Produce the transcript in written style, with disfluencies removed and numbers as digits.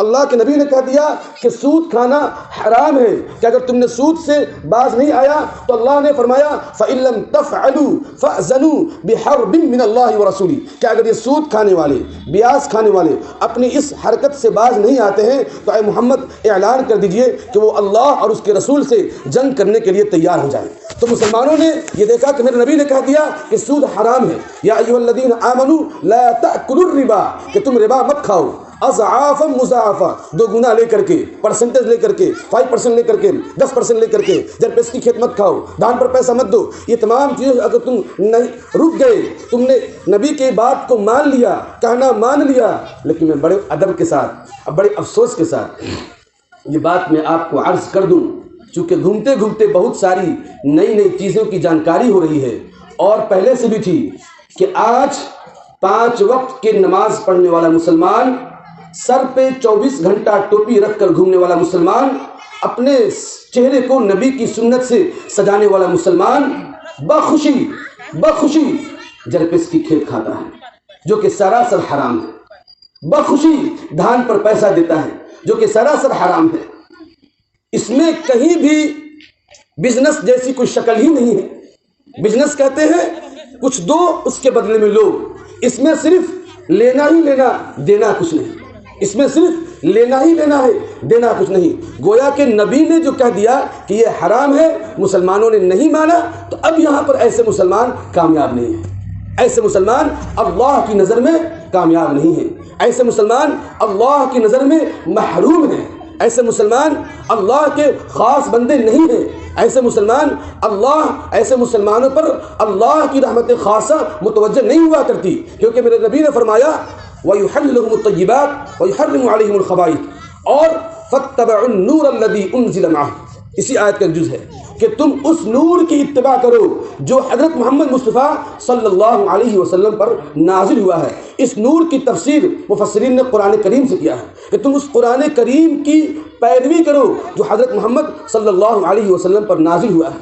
اللہ کے نبی نے کہہ دیا کہ سود کھانا حرام ہے کہ اگر تم نے سود سے باز نہیں آیا تو اللہ نے فرمایا فَإِن لَّمْ تَفْعَلُوا فَأْذَنُوا بِحَرْبٍ مِّنَ اللَّهِ وَرَسُولِهِ کہ اگر یہ سود کھانے والے بیاس کھانے والے اپنی اس حرکت سے باز نہیں آتے ہیں تو اے محمد اعلان کر دیجئے کہ وہ اللہ اور اس کے رسول سے جنگ کرنے کے لیے تیار ہو جائیں۔ تو مسلمانوں نے یہ دیکھا کہ میرے نبی نے کہہ دیا کہ سود حرام ہے، یا ایھا الذین آمنوا لا تأکلوا الربا کہ تم ربا مت کھاؤ، اضعافا مضاعفا دو گنا لے کر کے، پرسنٹیج لے کر کے، 5% لے کر کے، 10% لے کر کے، جرپیس کی کھیت مت کھاؤ، دان پر پیسہ مت دو، یہ تمام چیزیں اگر تم رک گئے، تم نے نبی کی بات کو مان لیا، کہنا مان لیا، لیکن میں بڑے ادب کے ساتھ، بڑے افسوس کے ساتھ یہ بات میں آپ کو عرض کر دوں، چونکہ گھومتے گھومتے بہت ساری نئی چیزوں کی جانکاری ہو رہی ہے اور پہلے سے بھی تھی کہ آج 5 وقت کی نماز پڑھنے والا مسلمان، سر پہ 24 گھنٹہ ٹوپی رکھ کر گھومنے والا مسلمان، اپنے چہرے کو نبی کی سنت سے سجانے والا مسلمان بخوشی جرپس کی کھیت کھاتا ہے جو کہ سراسر حرام ہے، بخوشی دھان پر پیسہ دیتا ہے جو کہ سراسر حرام ہے۔ اس میں کہیں بھی بزنس جیسی کوئی شکل ہی نہیں ہے۔ بزنس کہتے ہیں کچھ دو اس کے بدلے میں لو، اس میں صرف لینا ہی لینا، دینا کچھ نہیں، اس میں صرف لینا ہی لینا ہے، دینا کچھ نہیں۔ گویا کہ نبی نے جو کہہ دیا کہ یہ حرام ہے، مسلمانوں نے نہیں مانا، تو اب یہاں پر ایسے مسلمان کامیاب نہیں ہیں، ایسے مسلمان اللہ کی نظر میں کامیاب نہیں ہیں، ایسے مسلمان اللہ کی نظر میں محروم ہیں، ایسے مسلمان اللہ کے خاص بندے نہیں ہیں، ایسے مسلمانوں پر اللہ کی رحمت خاصہ متوجہ نہیں ہوا کرتی، کیونکہ میرے نبی نے فرمایا وَيُحِلُّ لَهُمُ الطَّيِّبَاتِ وَيُحَرِّمُ عَلَيْهِمُ الْخَبَائِثَ اور فَاتَّبِعُوا النُّورَ الَّذِي أُنزِلَ مَعَهُ، اسی آیت کا جز ہے کہ تم اس نور کی اتباع کرو جو حضرت محمد مصطفیٰ صلی اللہ علیہ وسلم پر نازل ہوا ہے۔ اس نور کی تفسیر مفسرین نے قرآن کریم سے کیا ہے کہ تم اس قرآن کریم کی پیروی کرو جو حضرت محمد صلی اللہ علیہ وسلم پر نازل ہوا ہے۔